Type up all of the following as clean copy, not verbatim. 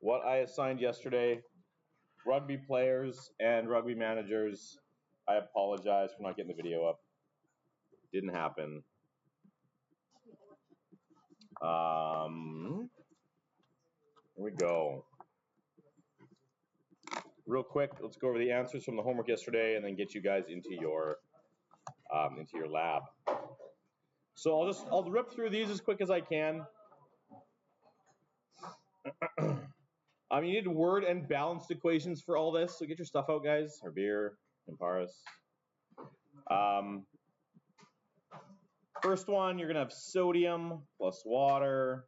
what I assigned yesterday, rugby players and rugby managers, I apologize for not getting the video up. Didn't happen. Here we go. Real quick, let's go over the answers from the homework yesterday and then get you guys into your lab. So I'll rip through these as quick as I can. You need word and balanced equations for all this, so get your stuff out, guys. Or beer, Imparis. First one, you're going to have sodium plus water,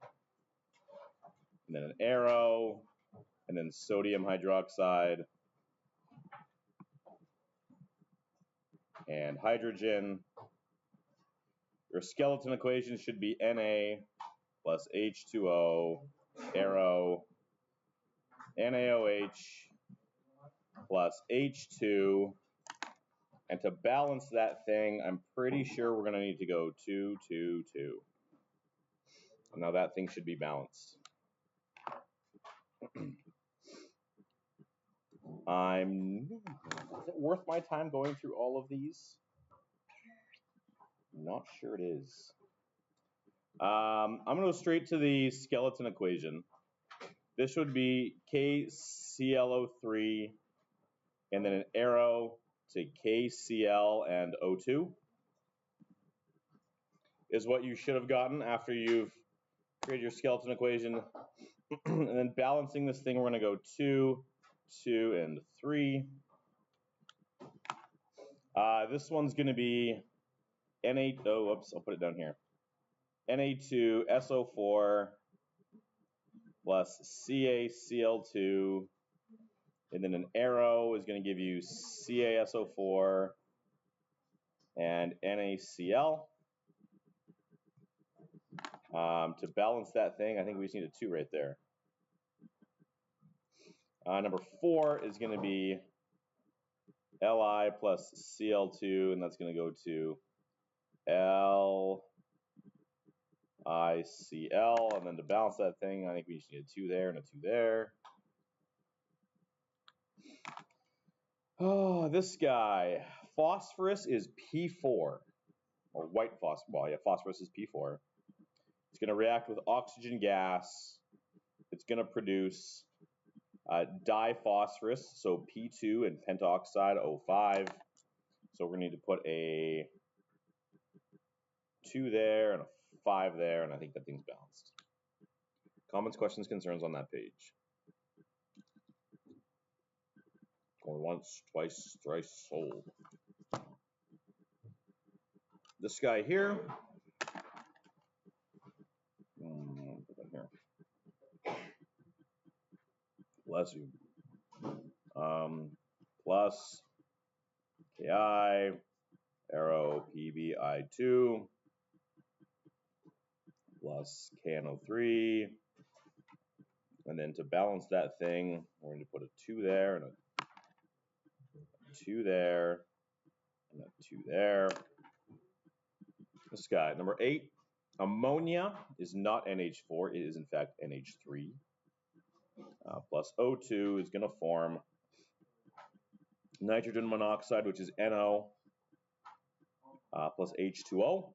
and then an arrow, and then sodium hydroxide, and hydrogen. Your skeleton equation should be Na plus H2O, arrow, NaOH plus H2. And to balance that thing, I'm pretty sure we're going to need to go 2, 2, 2. Now that thing should be balanced. Is it worth my time going through all of these? I'm not sure it is. I'm going to go straight to the skeleton equation. This would be KClO3 and then an arrow to KCl and O2 is what you should have gotten after you've created your skeleton equation. And then balancing this thing, we're going to go 2, 2, and 3. This one's going to be Na2, I'll put it down here. Na2SO4 plus CaCl2, and then an arrow is going to give you CaSO4 and NaCl. To balance that thing, I think we just need a 2 right there. Number 4 is going to be Li plus Cl2, and that's going to go to LiCl. And then to balance that thing, I think we just need a 2 there and a 2 there. Oh, this guy. Phosphorus is P4. Or white phosphorus. Well, yeah, phosphorus is P4. It's going to react with oxygen gas. It's going to produce diphosphorus, so P2 and pentoxide O5. So we're going to need to put a 2 there and a 5 there, and I think that thing's balanced. Comments, questions, concerns on that page. Going once, twice, thrice sold. This guy here. Put that here. Bless you. Plus Ki, arrow PbI2, plus KNO3. And then to balance that thing, we're going to put a 2 there and a 2 there and a 2 there. This guy, number 8, ammonia is not NH4. It is, in fact, NH3. Plus O2 is going to form nitrogen monoxide, which is NO, plus H2O.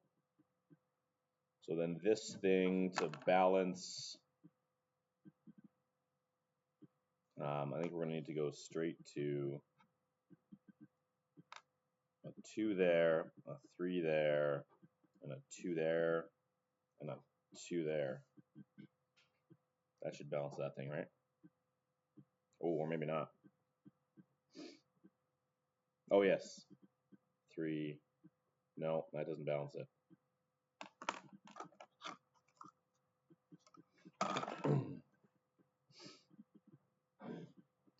So then this thing to balance, I think we're going to need to go straight to a 2 there, a 3 there, and a 2 there, and a 2 there. That should balance that thing, right? Oh, or maybe not. Oh, yes. 3. No, that doesn't balance it.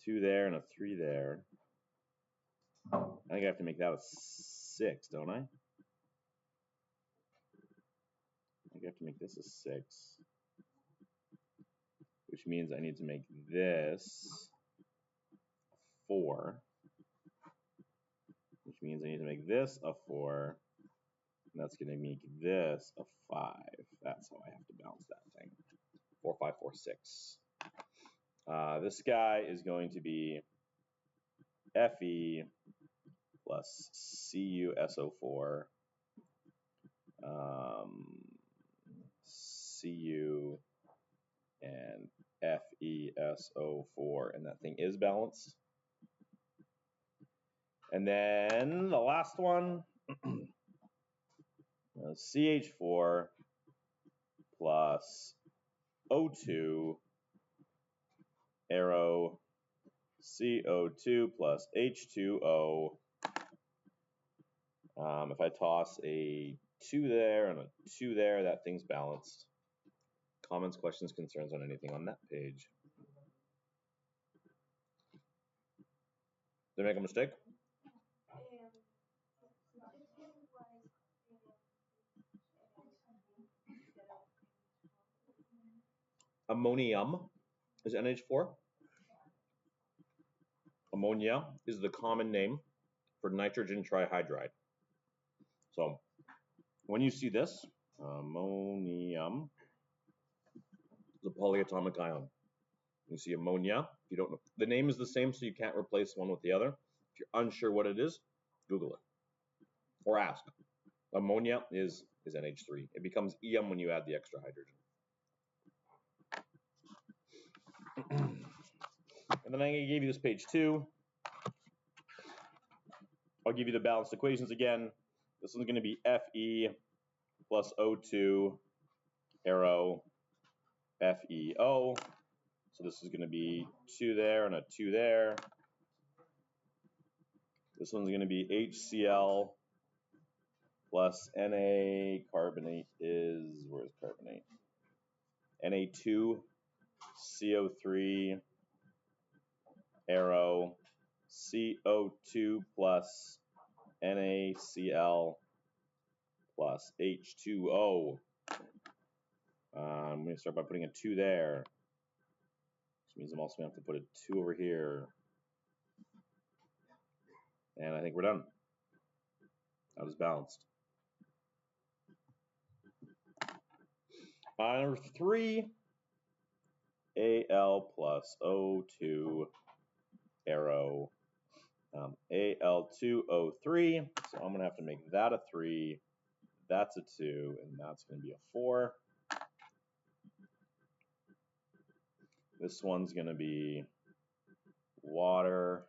Two there and a 3 there. I think I have to make that a 6, don't I? I think I have to make this a 6. Which means I need to make this a 4. Which means I need to make this a 4. And that's going to make this a 5. That's how I have to balance that thing. 4, 5, 4, 6. This guy is going to be Fe plus CuSO4, Cu and FeSO4, and that thing is balanced. And then the last one, CH4 plus O2 arrow CO2 plus H2O. If I toss a 2 there and a 2 there, that thing's balanced. Comments, questions, concerns on anything on that page? Did I make a mistake? Ammonium is NH4. Ammonia is the common name for nitrogen trihydride. So when you see this, ammonium is a polyatomic ion. You see ammonia. If you don't know, the name is the same, so you can't replace one with the other. If you're unsure what it is, Google it or ask. Ammonia is NH3. It becomes EM when you add the extra hydrogen. And then I'm going to give you this page 2. I'll give you the balanced equations again. This one's going to be Fe plus O2 arrow FeO. So this is going to be 2 there and a 2 there. This one's going to be HCl plus Na carbonate is, where's carbonate? Na2 CO3 arrow CO2 plus NaCl plus H2O. I'm going to start by putting a 2 there. Which means I'm also going to have to put a 2 over here. And I think we're done. That was balanced. Number 3, Al plus O2 arrow Al2O3. So I'm going to have to make that a 3. That's a 2, and that's going to be a 4. This one's going to be water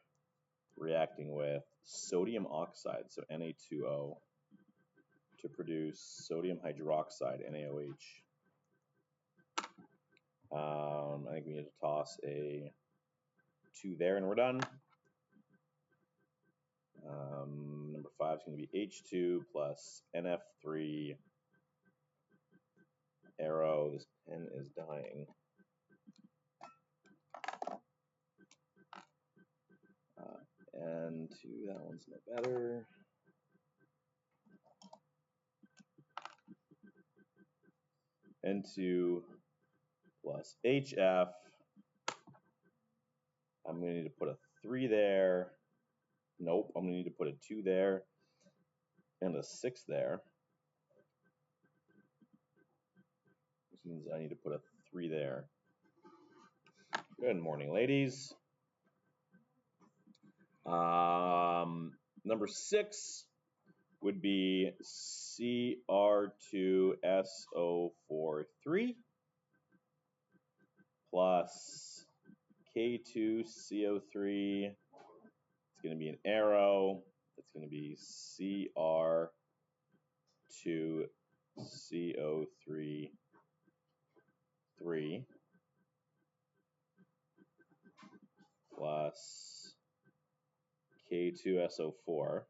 reacting with sodium oxide, so Na2O, to produce sodium hydroxide, NaOH. I think we need to toss a 2 there, and we're done. Number 5 is going to be H2 plus NF3 arrow. This pen is dying. N2, that one's no better. N2 plus HF. I'm going to need to put a 3 there. Nope, I'm going to need to put a 2 there and a 6 there. Which means I need to put a 3 there. Good morning, ladies. Number 6 would be Cr2SO43 plus K2CO3. It's going to be an arrow. It's going to be Cr2CO3 3 plus K2SO4.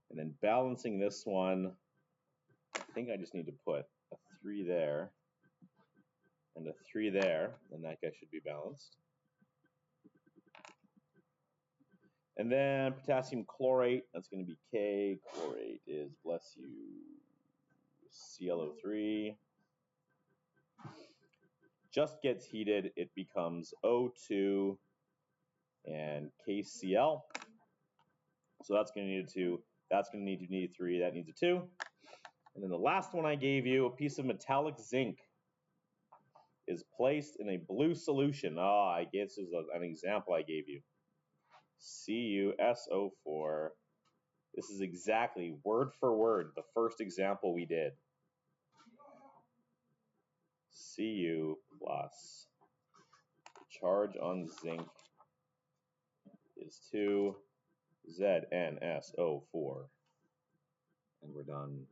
And then balancing this one, I think I just need to put a 3 there and a 3 there, and that guy should be balanced. And then potassium chlorate, that's going to be K. Chlorate is, bless you, ClO3. Just gets heated, it becomes O2 and KCl. So that's going to need a 2. That's going to need a 3. That needs a 2. And then the last one I gave you, a piece of metallic zinc, is placed in a blue solution. I guess this is an example I gave you. CuSO4. This is exactly, word for word, the first example we did. Cu plus charge on zinc is 2 ZnSO4. And we're done.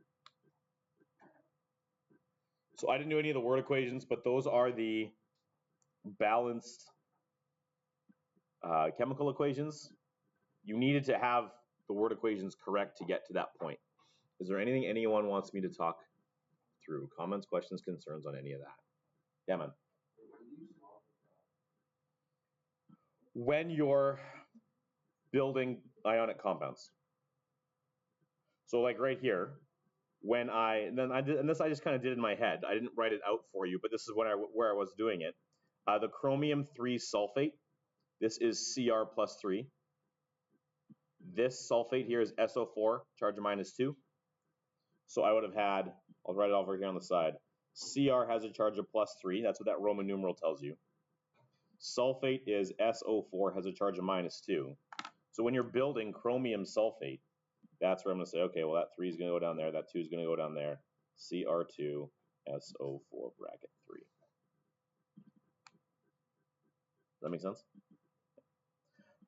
So I didn't do any of the word equations, but those are the balanced chemical equations. You needed to have the word equations correct to get to that point. Is there anything anyone wants me to talk through? Comments, questions, concerns on any of that? Yeah, man. When you're building ionic compounds. So like right here, when I just kind of did in my head. I didn't write it out for you, but this is where I was doing it. The chromium 3 sulfate, this is Cr plus 3. This sulfate here is SO4, charge of -2. So I would have had, I'll write it over here on the side. Cr has a charge of +3. That's what that Roman numeral tells you. Sulfate is SO4, has a charge of -2. So when you're building chromium sulfate, that's where I'm going to say, okay, well, that 3 is going to go down there. That 2 is going to go down there. Cr2, SO4 bracket 3. Does that make sense?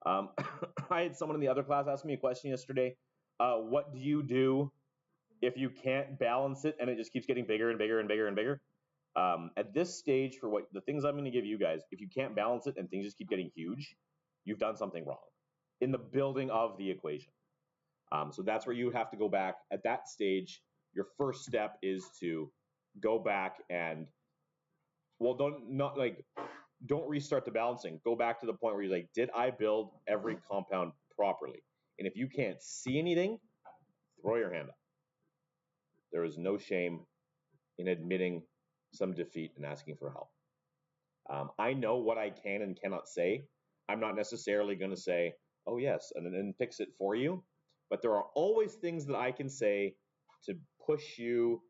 I had someone in the other class ask me a question yesterday. What do you do if you can't balance it and it just keeps getting bigger and bigger and bigger and bigger? At this stage, for what the things I'm going to give you guys, if you can't balance it and things just keep getting huge, you've done something wrong in the building of the equation. So that's where you would have to go back. At that stage, your first step is to go back and, well, don't restart the balancing. Go back to the point where you're like, did I build every compound properly? And if you can't see anything, throw your hand up. There is no shame in admitting some defeat and asking for help. I know what I can and cannot say. I'm not necessarily going to say, oh yes, and then fix it for you. But there are always things that I can say to push you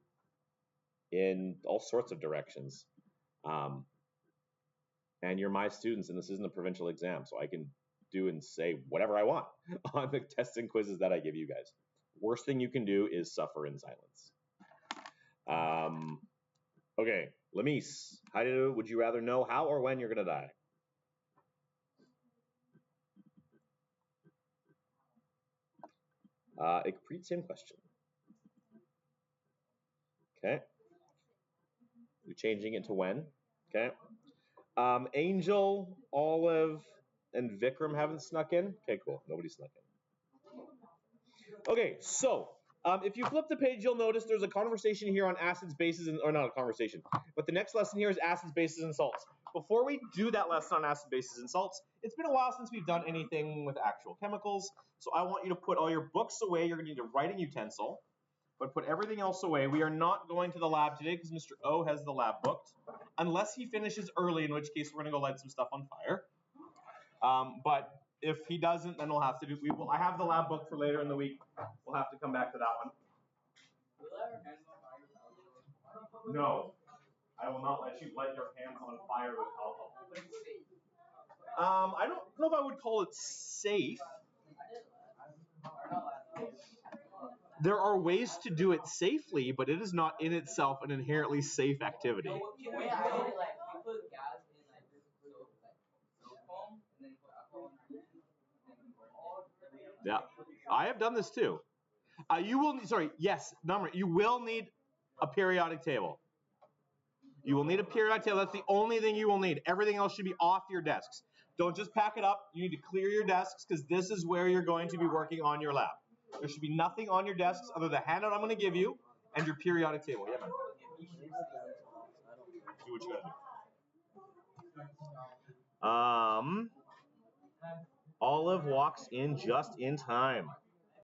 in all sorts of directions. And you're my students, and this isn't a provincial exam, so I can do and say whatever I want on the tests and quizzes that I give you guys. Worst thing you can do is suffer in silence. Okay, Lamise, would you rather know how or when you're going to die? Ikpreet, same question. Okay. You're changing it to when? Okay. Angel, Olive, and Vikram haven't snuck in? Okay, cool. Nobody snuck in. Okay, so if you flip the page, you'll notice there's a conversation here on acids, bases, or not a conversation, but the next lesson here is acids, bases, and salts. Before we do that lesson on acids, bases, and salts, it's been a while since we've done anything with actual chemicals, so I want you to put all your books away. You're going to need a writing utensil, but put everything else away. We are not going to the lab today because Mr. O has the lab booked, unless he finishes early, in which case we're going to go light some stuff on fire. But if he doesn't, then we'll have to do. I have the lab book for later in the week. We'll have to come back to that one. No, I will not let you light your hands on fire with alcohol. I don't know if I would call it safe. There are ways to do it safely, but it is not in itself an inherently safe activity. Yeah, I have done this too. You will need, you will need a periodic table. You will need a periodic table. That's the only thing you will need. Everything else should be off your desks. Don't just pack it up. You need to clear your desks because this is where you're going to be working on your lab. There should be nothing on your desks other than the handout I'm going to give you and your periodic table. Yeah, man. Do what you got to do. Olive walks in just in time.